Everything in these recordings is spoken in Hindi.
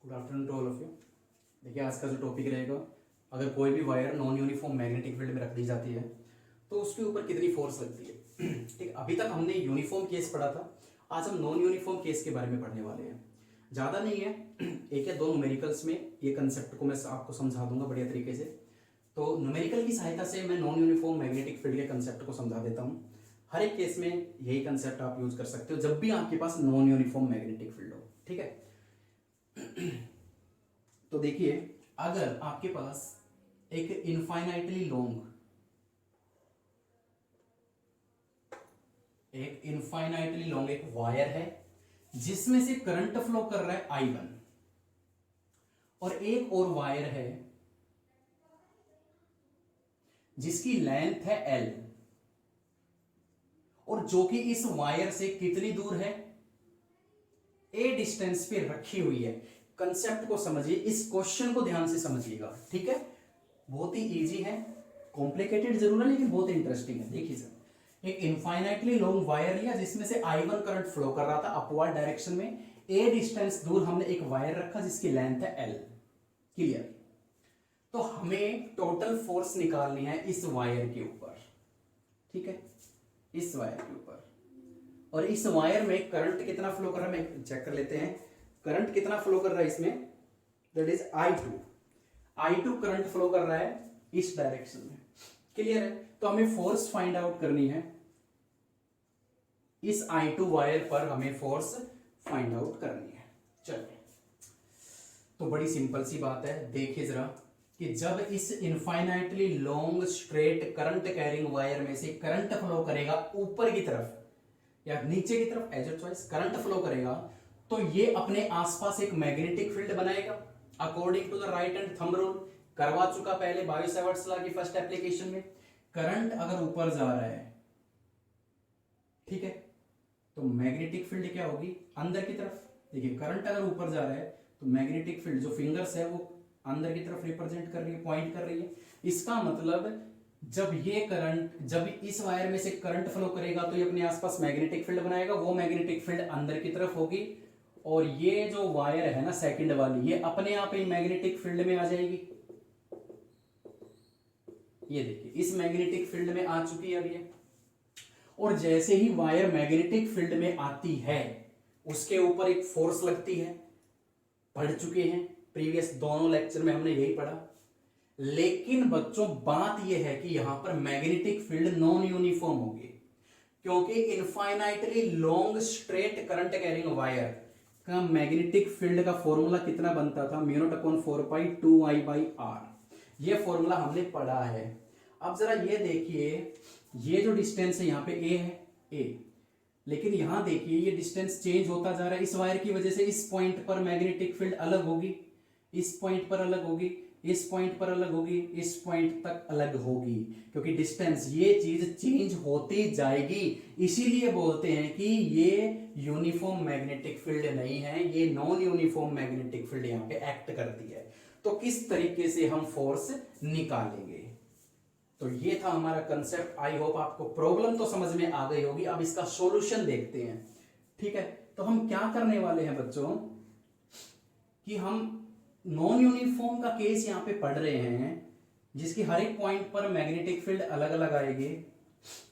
Good afternoon to all of you. देखिए आज का जो टॉपिक रहेगा, अगर कोई भी wire non uniform magnetic field में रख दी जाती है तो उसके ऊपर कितनी फोर्स लगती है। ठीक, अभी तक हमने यूनिफॉर्म केस पढ़ा था, आज हम नॉन यूनिफॉर्म केस के बारे में पढ़ने वाले हैं। ज़्यादा नहीं है, एक या दो न्यूमेरिकल्स में ये कंसेप्ट को मैं आपको समझा दूंगा बढ़िया तरीके से। तो न्यूमेरिकल की सहायता से मैं नॉन यूनिफॉर्म मैग्नेटिक फील्ड के कंसेप्ट को समझा देता हूँ। हर एक केस में यही कंसेप्ट आप यूज कर सकते हो जब भी आपके पास नॉन यूनिफॉर्म मैग्नेटिक फील्ड हो। ठीक है, तो देखिए अगर आपके पास एक इनफाइनाइटली लॉन्ग एक वायर है जिसमें से करंट फ्लो कर रहा है I1, और एक और वायर है जिसकी लेंथ है L, और जो कि इस वायर से कितनी दूर है, A डिस्टेंस पे रखी हुई है। कंसेप्ट को समझिए, इस क्वेश्चन को ध्यान से समझिएगा। ठीक है, बहुत ही इजी है, कॉम्प्लिकेटेड जरूर है लेकिन बहुत इंटरेस्टिंग है। देखिए सर, एक इनफाइनाइटली लॉन्ग वायर लिया जिसमें से I1 करंट फ्लो कर रहा था अपवर्ड डायरेक्शन में। A डिस्टेंस दूर हमने एक वायर रखा जिसकी लेंथ है L। क्लियर? तो हमें टोटल फोर्स निकालनी है इस वायर के ऊपर। ठीक है, इस वायर के ऊपर, और इस वायर में करंट कितना फ्लो कर रहा है मैं चेक कर लेते हैं। करंट कितना फ्लो कर रहा है इसमें, that is I2 current flow कर रहा है इस डायरेक्शन में। क्लियर है? तो हमें फोर्स फाइंड आउट करनी है, इस I2 वायर पर हमें फोर्स फाइंड आउट करनी है। चलिए, तो बड़ी सिंपल सी बात है। देखिए जरा कि जब इस infinitely long straight current carrying wire में से करंट फ्लो करेगा ऊपर की तरफ या नीचे की तरफ, as your choice, current flow करेगा तो ये अपने आसपास एक मैग्नेटिक फील्ड बनाएगा according to the right hand thumb rule. करवा चुका पहले बायो-सैवर्ट्स लॉ की फर्स्ट एप्लीकेशन में। करंट अगर ऊपर जा रहा है, ठीक है, तो मैग्नेटिक फील्ड क्या होगी, अंदर की तरफ। देखिए करंट अगर ऊपर जा रहा है तो मैग्नेटिक फील्ड जो फिंगर्स है वो अंदर की तरफ रिप्रेजेंट कर रही है, पॉइंट कर रही है। इसका मतलब जब इस वायर में से करंट फ्लो करेगा तो ये अपने आसपास मैग्नेटिक फील्ड बनाएगा, वो मैग्नेटिक फील्ड अंदर की तरफ होगी, और ये जो वायर है ना सेकंड वाली, ये अपने आप ही मैग्नेटिक फील्ड में आ जाएगी। ये देखिए इस मैग्नेटिक फील्ड में आ चुकी है अब ये, और जैसे ही वायर मैग्नेटिक फील्ड में आती है उसके ऊपर एक फोर्स लगती है। पढ़ चुके हैं प्रीवियस दोनों लेक्चर में, हमने यही पढ़ा। लेकिन बच्चों बात यह है कि यहां पर मैग्नेटिक फील्ड नॉन यूनिफॉर्म होगी, क्योंकि infinitely long straight current carrying wire का मैग्नेटिक फील्ड का फॉर्मूला कितना बनता था, μ0/4π2I/r। ये फॉर्मूला हमने पढ़ा है। अब जरा ये देखिए, ये जो डिस्टेंस है यहाँ पे A है, A, लेकिन यहां देखिए ये डिस्टेंस चेंज होता जा रहा है इस वायर की वजह से। इस पॉइंट पर मैग्नेटिक फील्ड अलग होगी, इस पॉइंट पर अलग होगी, इस पॉइंट पर अलग होगी, इस पॉइंट तक अलग होगी, क्योंकि डिस्टेंस, ये चीज चेंज होती जाएगी। इसीलिए बोलते हैं कि ये यूनिफॉर्म मैग्नेटिक फील्ड नहीं है, ये नॉन यूनिफॉर्म मैग्नेटिक फील्ड यहाँ पे एक्ट करती है। तो किस तरीके से हम फोर्स निकालेंगे, तो ये था हमारा कंसेप्ट। आई होप आपको प्रॉब्लम तो समझ में आ गई होगी। अब इसका सॉल्यूशन देखते हैं। ठीक है, तो हम क्या करने वाले हैं बच्चों कि हम नॉन यूनिफॉर्म का केस यहां पे पढ़ रहे हैं जिसकी हर एक पॉइंट पर मैग्नेटिक फील्ड अलग अलग आएगी।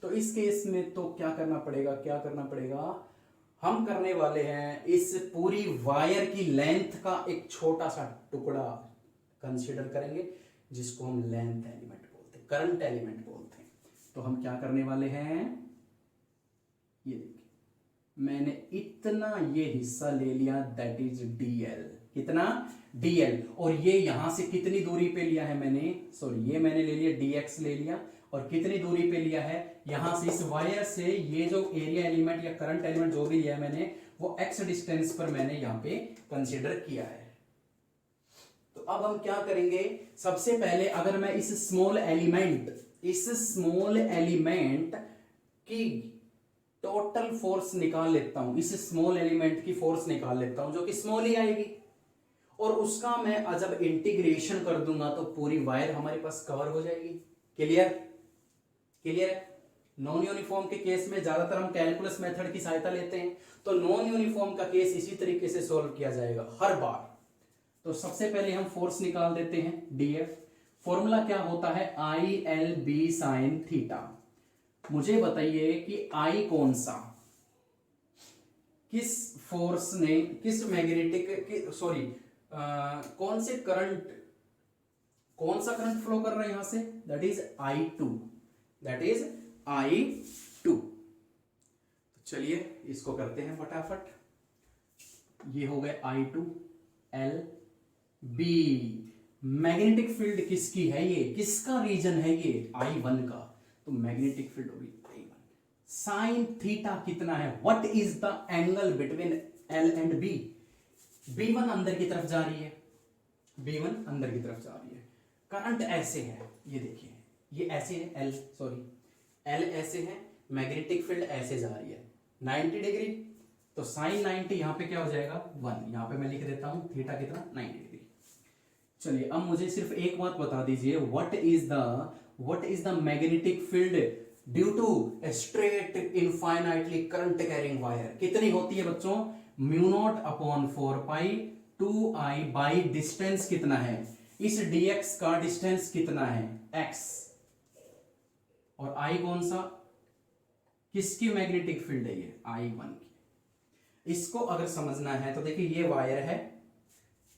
तो इस केस में तो क्या करना पड़ेगा, हम करने वाले हैं इस पूरी वायर की लेंथ का एक छोटा सा टुकड़ा कंसीडर करेंगे जिसको हम लेंथ एलिमेंट बोलते हैं, करंट एलिमेंट बोलते हैं। तो हम क्या करने वाले हैं, ये देखिए मैंने इतना ये हिस्सा ले लिया, दैट इज DL। कितना, DL। और ये यहां से कितनी दूरी पे लिया है मैंने, ये मैंने ले लिया DX ले लिया, और कितनी दूरी पे लिया है यहां से, इस वायर से ये जो एरिया एलिमेंट या करंट एलिमेंट जो भी लिया है मैंने, वो X डिस्टेंस पर मैंने यहां पे कंसीडर किया है। तो अब हम क्या करेंगे, सबसे पहले अगर मैं इस स्मॉल एलिमेंट की टोटल फोर्स निकाल लेता हूं, इस स्मॉल एलिमेंट की फोर्स निकाल लेता हूं जो कि स्मॉल ही आएगी, और उसका मैं जब इंटीग्रेशन कर दूंगा तो पूरी वायर हमारे पास कवर हो जाएगी। क्लियर है? नॉन यूनिफॉर्म के केस में ज्यादातर हम कैलकुलस मेथड की सहायता लेते हैं, तो नॉन यूनिफॉर्म का केस इसी तरीके से सॉल्व किया जाएगा हर बार। तो सबसे पहले हम फोर्स निकाल देते हैं डीएफ। फॉर्मूला क्या होता है, I L B sine theta. मुझे बताइए कि आई कौन सा, किस फोर्स ने, किस मैग्नेटिक सॉरी कौन से करंट, कौन सा करंट फ्लो कर रहा है यहां से, that is I2, that is I2। चलिए इसको करते हैं फटाफट। ये हो गए I2 L B। Magnetic field किसकी है, ये किसका रीजन है, ये I1 का, तो मैग्नेटिक फील्ड होगी I1। साइन थीटा कितना है, what is the angle between L and B। B1 अंदर की तरफ जा रही है, B1 अंदर की तरफ जा रही है, करंट ऐसे है, ये देखिए ये ऐसे है L ऐसे है, मैग्नेटिक फील्ड ऐसे जा रही है 90 डिग्री, तो साइन 90 यहां पे क्या हो जाएगा 1, यहां पे मैं लिख देता हूं थीटा कितना 90 डिग्री। चलिए अब मुझे सिर्फ एक बात बता दीजिए, what is the magnetic field due to straight infinitely current carrying wire, कितनी होती है बच्चों, mu naught upon 4 pi 2I by distance कितना है, इस dx का डिस्टेंस कितना है x, और I कौन सा, किसकी मैग्नेटिक फील्ड है ये I1 की। इसको अगर समझना है तो देखिए ये वायर है,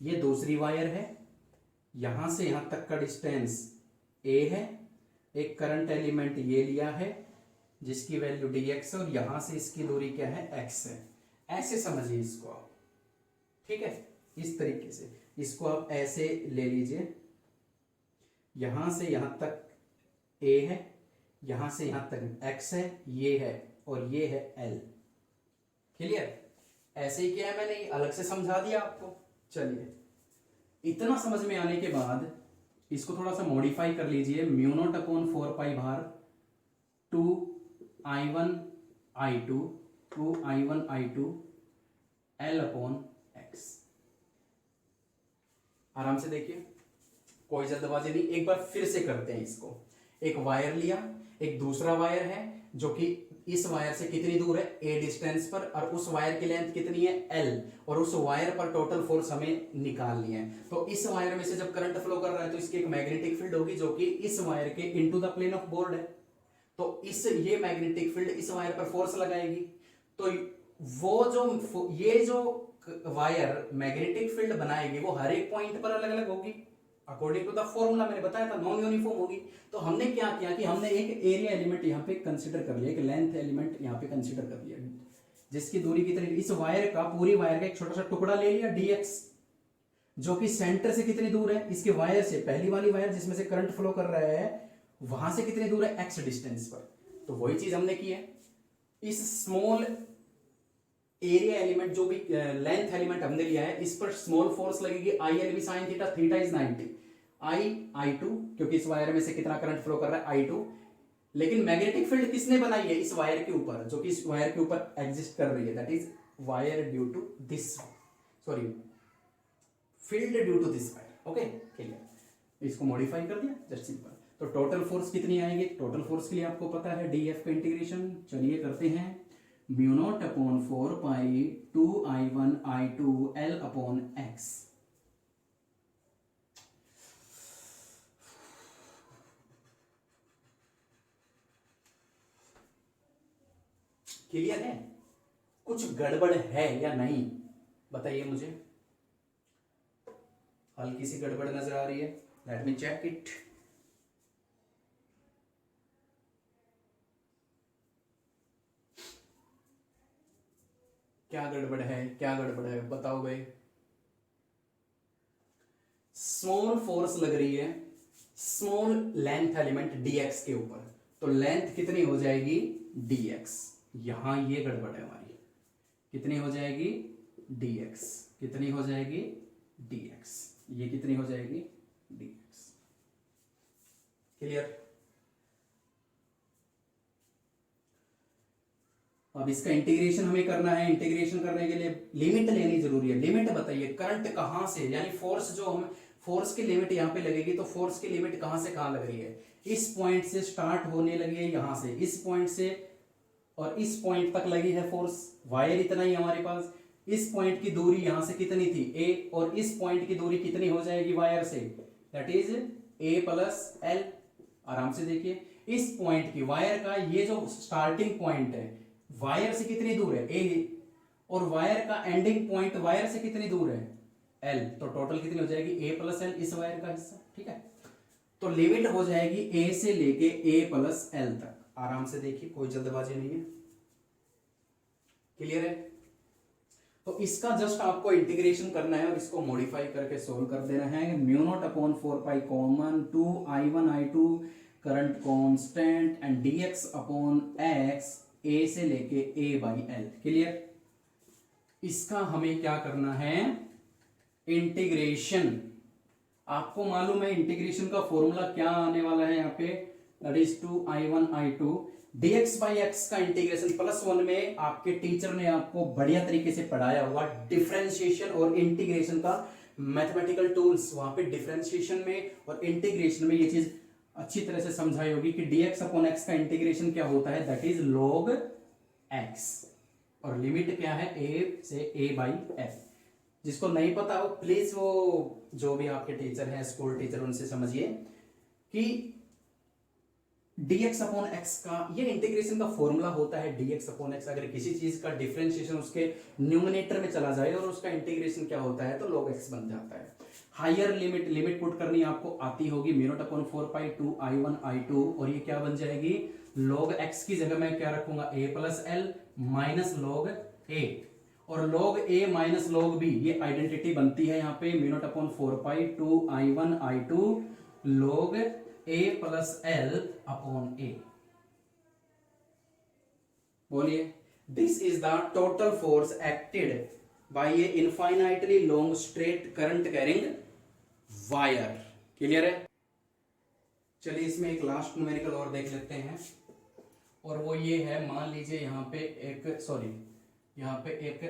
ये दूसरी वायर है, यहां से यहां तक का डिस्टेंस a है, एक करंट एलिमेंट ये लिया है जिसकी वैल्यू dx है, और यहां से इसकी दूरी क्या है x है। ऐसे समझिए इसको आप, ठीक है, इस तरीके से इसको आप ऐसे ले लीजिए, यहां से यहां तक a है, यहां से यहां तक x है, ये है और ये है L। क्लियर, ऐसे ही किया है मैंने, अलग से समझा दिया आपको। चलिए इतना समझ में आने के बाद इसको थोड़ा सा मॉडिफाई कर लीजिए, म्यू नॉट अपॉन 4 पाई भार 2I1 I2 2I1 I2 L upon x। आराम से देखिए, कोई जल्दबाजी नहीं, एक बार फिर से करते हैं इसको। एक वायर लिया, एक दूसरा वायर है जो कि इस वायर से कितनी दूर है a डिस्टेंस पर, और उस वायर की लेंथ कितनी है L, और उस वायर पर टोटल फोर्स हमें निकालनी है। तो इस वायर में से जब करंट फ्लो कर रहा है तो इसकी एक मैग्नेटिक फील्ड होगी जो कि इस वायर के into the plane of board है, तो ये मैग्नेटिक फील्ड इस वायर पर फोर्स लगाएगी। तो वो जो ये जो वायर मैग्नेटिक फील्ड बनाएगी वो हर एक पॉइंट पर अलग अलग होगी, अकॉर्डिंग टू द फॉर्मूला मैंने बताया था, नॉन यूनिफॉर्म होगी। तो हमने क्या किया कि हमने एक एरिया एलिमेंट यहाँ पे कंसीडर कर लिया, एक लेंथ एलिमेंट यहाँ पे कंसीडर कर लिया, जिसकी दूरी कितनी, इस वायर का, पूरी वायर का एक छोटा सा टुकड़ा ले लिया dx, जो कि सेंटर से कितनी दूर है, इसके वायर से, पहली वाली वायर जिसमें से करंट फ्लो कर रहा है वहां से कितनी दूर है x डिस्टेंस पर। तो वही चीज हमने की है, इस स्मॉल एरिया एलिमेंट जो भी लेंथ एलिमेंट हमने लिया है, इस पर स्मॉल फोर्स लगेगी IL भी sine theta, theta is 90, I2 क्योंकि इस वायर में से कितना करंट फ्लो कर रहा है I2। लेकिन मैग्नेटिक फील्ड किसने बनाई है, इस वायर के ऊपर, जो कि इस वायर के ऊपर एग्जिस्ट कर रही है, that is wire due to this, sorry field due to this wire. Okay clear, इसको मॉडिफाई कर दिया, जस्ट सिंपल। तो टोटल फोर्स कितनी आएगी, टोटल फोर्स के लिए आपको पता है डीएफ का इंटीग्रेशन, चलिए करते हैं, म्यू नॉट अपॉन 4 पाई 2I1 I2 L upon x। Clear है, कुछ गड़बड़ है या नहीं बताइए मुझे, हल्की सी गड़बड़ नजर आ रही है, लेट मी चेक इट। क्या गड़बड़ है, क्या गड़बड़ है बताओ भाई। स्मॉल फोर्स लग रही है स्मॉल लेंथ एलिमेंट dx के ऊपर, तो लेंथ कितनी हो जाएगी dx, यहां ये गड़बड़ है हमारी, कितनी हो जाएगी dx, कितनी हो जाएगी dx, ये कितनी हो जाएगी dx। क्लियर, अब इसका इंटीग्रेशन हमें करना है, इंटीग्रेशन करने के लिए लिमिट लेनी जरूरी है। लिमिट बताइए, करंट कहां से, यानी फोर्स, जो हम फोर्स की लिमिट यहां पे लगेगी, तो फोर्स की लिमिट कहां से कहां लग रही है, इस पॉइंट से स्टार्ट होने लगी है, यहां से इस पॉइंट से और इस पॉइंट तक लगी है फोर्स, वायर इतना ही हमारे पास, इस पॉइंट की दूरी यहां से कितनी थी ए, और इस पॉइंट की दूरी कितनी हो जाएगी वायर से, that is a plus L. आराम से देखिए, इस पॉइंट की वायर का ये जो स्टार्टिंग पॉइंट है वायर से कितनी दूर है ए, और वायर का एंडिंग पॉइंट वायर से कितनी दूर है एल, तो टोटल कितनी हो जाएगी ए प्लस एल इस वायर का हिस्सा। ठीक है, तो लिमिट हो जाएगी ए से लेके ए प्लस एल तक। आराम से देखिए, कोई जल्दबाजी नहीं है, क्लियर है। तो इसका जस्ट आपको इंटीग्रेशन करना है और इसको मॉडिफाई करके सोल्व कर देना है। Mu naught upon 4 pi common 2 I1 I2 current constant and dx upon x a से लेके a बाई एल। क्लियर। इसका हमें क्या करना है, इंटीग्रेशन। आपको मालूम है इंटीग्रेशन का फॉर्मूला क्या आने वाला है यहाँ पे, that is 2 I1 I2 dx by x का इंटीग्रेशन। +1 में आपके टीचर ने आपको बढ़िया तरीके से पढ़ाया हुआ डिफरेंशिएशन और इंटीग्रेशन का मैथमेटिकल टूल्स, वहां पे डिफरेंशिएशन में और इंटीग्रेशन में ये चीज अच्छी तरह से समझाई होगी कि dx अपॉन x का इंटीग्रेशन क्या होता है, दैट इज log x, और लिमिट क्या है a से a बाई f। जिसको नहीं पता हो प्लीज वो जो भी आपके टीचर हैं स्कूल टीचर उनसे समझिए कि dx अपॉन एक्स का ये इंटीग्रेशन का फॉर्मूला होता है dx अपॉन एक्स। अगर किसी चीज का डिफरेंशिएशन उसके न्यूमरेटर में चला जाए और उसका इंटीग्रेशन क्या होता है तो log x बन जाता है। हायर लिमिट पुट करनी आपको आती होगी, mu naught upon 4 pi 2 I1 I2, और ये क्या बन जाएगी log x की जगह मैं क्या रखूंगा a plus L minus log a, और log a minus log b ये आइडेंटिटी बनती है यहाँ पे mu naught upon 4 pi 2 I1 I2 log a plus L upon a. बोलिए, this is the total force acted by a infinitely long straight current carrying wire. Clear है। चलिए इसमें एक लास्ट न्यूमेरिकल और देख लेते हैं, और वो ये है, मान लीजिए यहाँ पे एक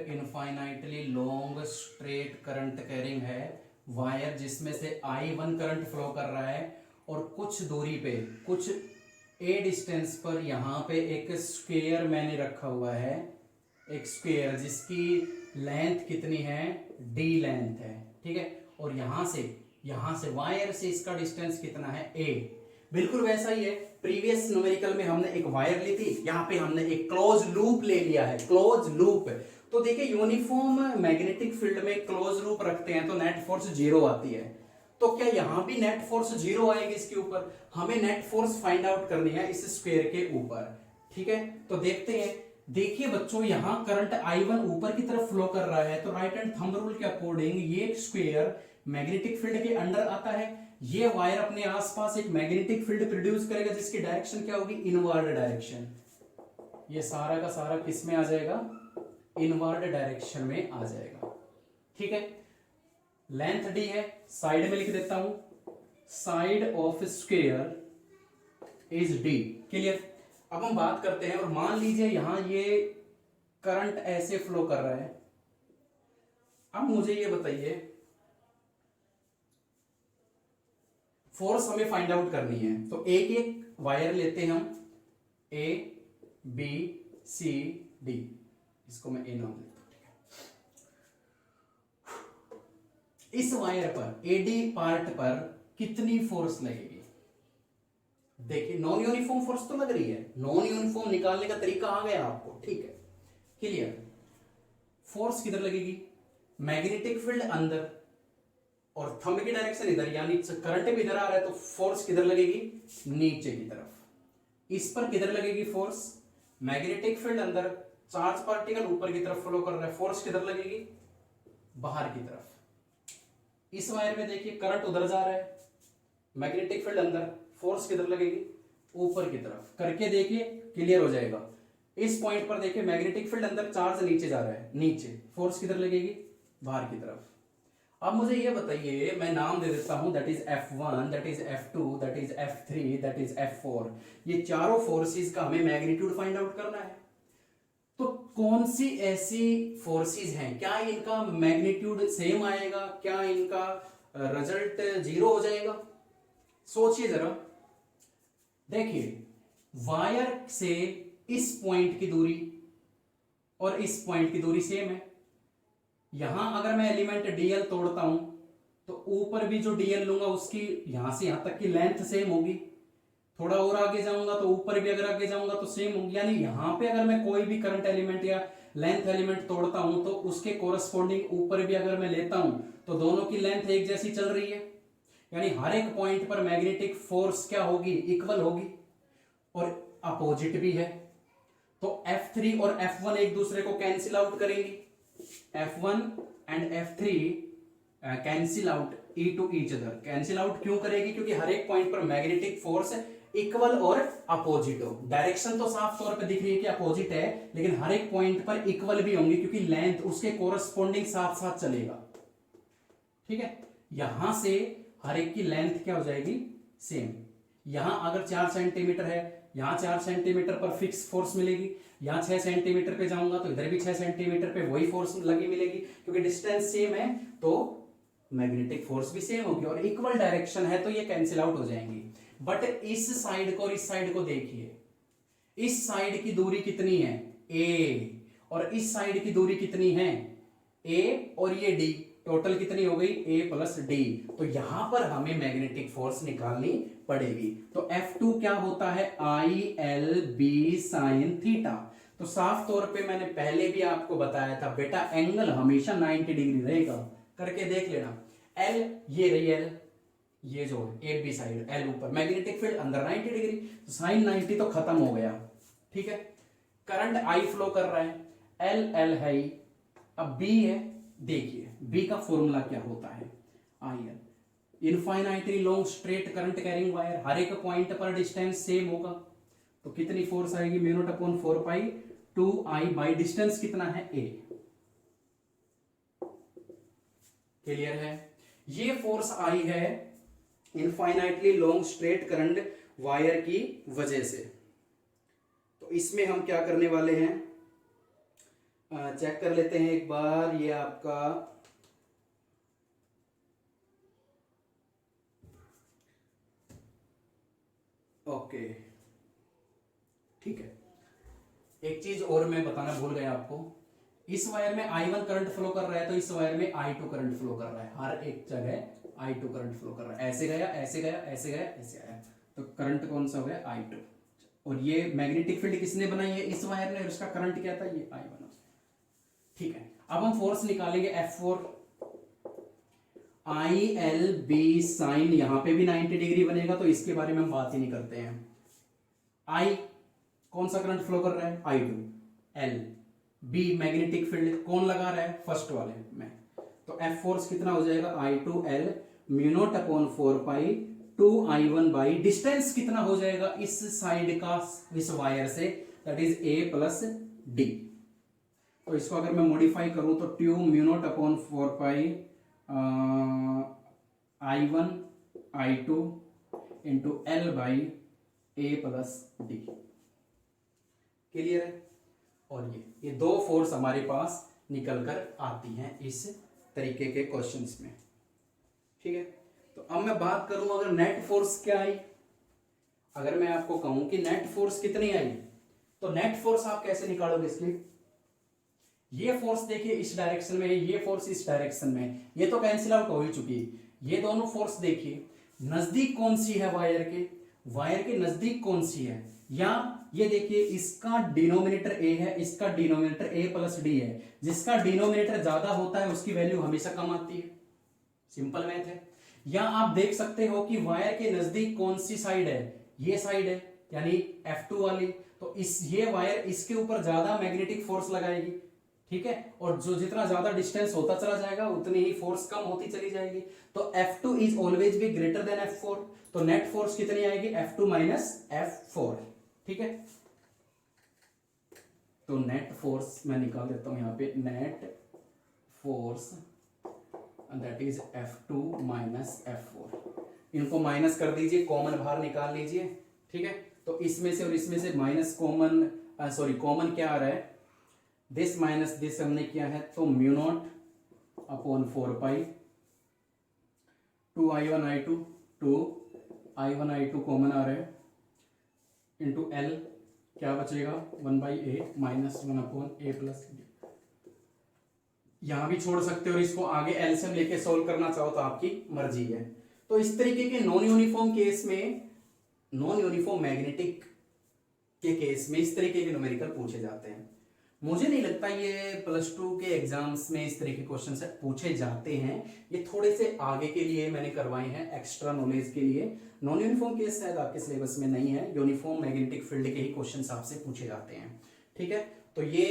infinitely long straight current carrying है वायर, जिसमें से I1 करंट फ्लो कर रहा है, और कुछ दूरी पे कुछ a डिस्टेंस पर यहाँ पे एक स्क्वायर मैंने रखा हुआ है, एक स्क्वायर जिसकी लेंथ कितनी है d लेंथ है। ठीक है, और यहाँ से वायर से इसका डिस्टेंस कितना है a। बिल्कुल वैसा ही है, प्रीवियस न्यूमेरिकल में हमने एक वायर ली थी, यहाँ पे हमने एक क्लोज लूप ले लिया है, क्लोज लूप। तो देखिए यूनिफॉर्म मैग्नेटिक फील्ड में क्लोज लूप रखते हैं तो नेट फोर्स 0 आती है, तो क्या यहां भी नेट फोर्स 0 आएगी इसके ऊपर? हमें नेट फोर्स फाइंड आउट करनी है इस स्क्वायर के ऊपर। ठीक है, तो देखते हैं। देखिए बच्चों, यहां करंट I1 ऊपर की तरफ फ्लो कर रहा है, तो राइट हैंड थंब रूल के अकॉर्डिंग ये स्क्वायर मैग्नेटिक फील्ड के अंडर आता है। ये वायर अपने आसपास एक मैग्नेटिक फील्ड प्रोड्यूस करेगा जिसकी डायरेक्शन क्या होगी, इनवर्ड डायरेक्शन। ये सारा का सारा किस में आ जाएगा, इनवर्ड डायरेक्शन में आ जाएगा। ठीक है, लेंथ d है, साइड में लिख देता हूं, side of square is d। Clear. अब हम बात करते हैं, और मान लीजिए यहां ये करंट ऐसे फ्लो कर रहा है। अब मुझे ये बताइए, फोर्स हमें फाइंड आउट करनी है, तो एक एक वायर लेते हैं हम, a b c d, इसको मैं a नाम देता हूं। इस वायर पर एडी पार्ट पर कितनी फोर्स लगेगी? देखिए नॉन यूनिफॉर्म फोर्स तो लग रही है, नॉन यूनिफॉर्म निकालने का तरीका आ गया आपको। ठीक है, क्लियर। फोर्स किधर लगेगी, मैग्नेटिक फील्ड अंदर और थंब की डायरेक्शन इधर, यानी करंट भी इधर आ रहा है, तो फोर्स किधर लगेगी, नीचे की तरफ। इस पर किधर लगेगी फोर्स, मैग्नेटिक फील्ड अंदर, चार्ज पार्टिकल ऊपर की तरफ फ्लो कर रहा है, फोर्स किधर लगेगी, बाहर की तरफ। इस वायर में देखिए करंट उधर जा रहा है, मैग्नेटिक फील्ड अंदर, फोर्स किधर लगेगी, ऊपर की तरफ। करके देखिए क्लियर हो जाएगा। इस पॉइंट पर देखिए मैग्नेटिक फील्ड अंदर, चार्ज नीचे जा रहा है, नीचे, फोर्स किधर लगेगी, बाहर की तरफ। अब मुझे ये बताइए, मैं नाम दे देता हूं, that is F1, that is F2, that is F3, that is F4। ये चारों फोर्सेस का हमें मैग्नीट्यूड फाइंड आउट करना है। तो कौन सी ऐसी फोर्सेस हैं, क्या इनका मैग्नीट्यूड सेम आएगा, क्या इनका रिजल्ट 0 हो जाएगा? सोचिए जरा। देखिए वायर से इस पॉइंट की दूरी और इस पॉइंट की दूरी सेम है, यहां अगर मैं एलिमेंट डीएल तोड़ता हूं तो ऊपर भी जो डीएल लूंगा उसकी यहां से यहां तक की लेंथ सेम होगी, थोड़ा और आगे जाऊंगा तो ऊपर भी अगर आगे जाऊंगा तो सेम होगी। यानी यहां पे अगर मैं कोई भी करंट एलिमेंट या लेंथ एलिमेंट तोड़ता हूं तो उसके कोरस्पॉन्डिंग ऊपर भी अगर मैं लेता हूं तो दोनों की लेंथ एक जैसी चल रही है। यानी हर एक पॉइंट पर मैग्नेटिक फोर्स क्या होगी, इक्वल होगी और अपोजिट भी है। तो F3 और F1 एक दूसरे को कैंसिल आउट करेंगे, F1 and F3 cancel out ई to each other. Cancel out क्यों करेगी, क्योंकि हर एक पॉइंट पर मैग्नेटिक फोर्स इक्वल और अपोजिट हो। डायरेक्शन तो साफ तौर पे दिख रही है कि अपोजिट है, लेकिन हर एक पॉइंट पर इक्वल भी होंगी क्योंकि लेंथ उसके कोरस्पॉन्डिंग साथ साथ चलेगा। ठीक है, यहां से हर एक की लेंथ क्या हो जाएगी, सेम। यहां अगर 4 सेंटीमीटर है, यहां 4 सेंटीमीटर पर फिक्स फोर्स मिलेगी, यहां 6 सेंटीमीटर पे जाऊंगा तो इधर भी 6 सेंटीमीटर पे वही फोर्स लगी मिलेगी, क्योंकि डिस्टेंस सेम है तो मैग्नेटिक फोर्स भी सेम होगी और इक्वल डायरेक्शन है तो ये कैंसिल आउट हो जाएंगी। बट इस साइड को और इस साइड को देखिए, इस साइड की दूरी कितनी है, ए, और इस साइड की दूरी कितनी है, ए, और ये डी, टोटल कितनी हो गई, ए प्लस डी। तो यहां पर हमें मैग्नेटिक फोर्स निकालनी पड़ेगी। तो F2 क्या होता है, I L B sine theta. तो साफ तौर पे मैंने पहले भी आपको बताया था बेटा, एंगल हमेशा 90 डिग्री रहेगा, करके देख लेना। एल, ये रही एल, ये जो ए बी साइड, एल ऊपर, मैग्नेटिक फील्ड अंदर 90 डिग्री, तो साइन 90 तो खत्म हो गया। ठीक है, करंट आई फ्लो कर रहा है, एल एल है, अब बी है, देखिए बी का फॉर्मूला क्या होता है, I L, infinitely long straight current carrying wire, हर एक पॉइंट पर डिस्टेंस सेम होगा, तो कितनी फोर्स आएगी, mu naught upon 4 pi 2 I by distance कितना है, ए। क्लियर है, ये फोर्स आई है infinitely long straight current wire की वजह से। तो इसमें हम क्या करने वाले हैं, चेक कर लेते हैं एक बार, ये आपका ओके, ठीक है। एक चीज और मैं बताना भूल गया आपको, इस वायर में I1 करंट फ्लो कर रहा है तो इस वायर में I2 करंट फ्लो कर रहा है, हर एक जगह I2 करंट फ्लो कर रहा है, ऐसे गया, ऐसे गया, ऐसे गया, ऐसे आया, तो करंट कौन सा हो गया, I2। और ये मैग्नेटिक फील्ड किसने बनाई है, इस वायर ने, और इसका करंट क्या था, ये I1। ठीक है, अब हम फोर्स निकालेंगे F4, आई एल बी साइन, यहां पे भी 90 डिग्री बनेगा तो इसके बारे में हम बात ही नहीं करते हैं। आई कौन सा करंट फ्लो कर रहा है, I2, L B magnetic field कौन लगा रहा है, फर्स्ट वाले में, तो F फोर्स कितना हो जाएगा, I2 L mu naught upon 4 pi 2 I1 by distance कितना हो जाएगा इस साइड का, इस वायर से, that is a plus d. तो इसको अगर मैं मॉडिफाई करूं तो two mu naught upon 4 pi I1 I2 into L by a plus d. Clear है, और ये दो फोर्स हमारे पास निकल कर आती हैं इस तरीके के क्वेश्चंस में। ठीक है, तो अब मैं बात करूं अगर नेट फोर्स क्या आई, अगर मैं आपको कहूं कि नेट फोर्स कितनी आई, तो नेट फोर्स आप कैसे निकालोगे इसकी, ये फोर्स देखिए इस डायरेक्शन में है, ये फोर्स इस डायरेक्शन में है, ये तो कैंसिल आउट हो ही चुकी है। ये दोनों फोर्स देखिए नजदीक कौन सी है, वायर के नजदीक कौन सी है, या ये देखिए इसका डिनोमिनेटर ए है, इसका डिनोमिनेटर ए प्लस डी है, जिसका डिनोमिनेटर ज्यादा होता है उसकी वैल्यू हमेशा कम आती है, सिंपल मैथ है। या आप देख सकते हो कि वायर के नजदीक कौन सी साइड है, ये साइड है, यानी F2 वाली, तो ये वायर इसके ऊपर ज्यादा मैग्नेटिक फोर्स लगाएगी। ठीक है, और जो जितना ज्यादा डिस्टेंस होता चला जाएगा उतनी ही फोर्स कम होती चली जाएगी। तो F2 is always be greater than F4, तो नेट फोर्स कितनी आएगी, F2 माइनस F4। ठीक है, तो नेट फोर्स मैं निकाल देता हूं यहां पे, net force that is F2 minus F4, इनको माइनस कर दीजिए, कॉमन बाहर निकाल लीजिए। ठीक है, तो इसमें से और इसमें से माइनस कॉमन, सॉरी कॉमन क्या आ रहा है, दिस माइनस दिस हमने किया है, तो mu naught upon 4 pi 2 I1 I2, 2 I1 I2 common आ रहे हैं, इंटू एल क्या बचेगा 1 by a minus 1 upon a plus d. यहां भी छोड़ सकते हो और इसको आगे एलसीएम लेके सोल्व करना चाहो तो आपकी मर्जी है। तो इस तरीके के नॉन यूनिफॉर्म केस में, नॉन यूनिफॉर्म मैग्नेटिक के केस में इस तरीके के न्यूमेरिकल पूछे जाते हैं। मुझे नहीं लगता ये +2 के एग्जाम्स में इस तरह के क्वेश्चन पूछे जाते हैं। ये थोड़े से आगे के लिए मैंने करवाए हैं, एक्स्ट्रा नॉलेज के लिए। नॉन यूनिफॉर्म केस शायद आपके सिलेबस में नहीं है, यूनिफॉर्म मैग्नेटिक फील्ड के ही क्वेश्चन आपसे पूछे जाते हैं। ठीक है, तो ये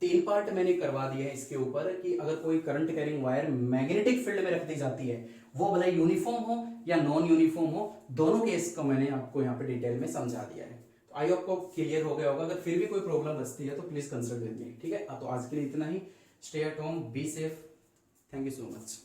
3 पार्ट मैंने करवा दिए हैं इसके ऊपर कि अगर कोई current carrying wire magnetic field में रख दी जाती है, वो भले यूनिफॉर्म हो या नॉन यूनिफॉर्म हो, दोनों केस को मैंने आपको यहाँ पे डिटेल में समझा दिया है। तो आई होप को क्लियर हो गया होगा। अगर फिर भी कोई प्रॉब्लम बचती है तो प्लीज कंसल्ट विद मी। ठीक है, तो आज के लिए इतना ही। Stay at home, be safe, thank you so much.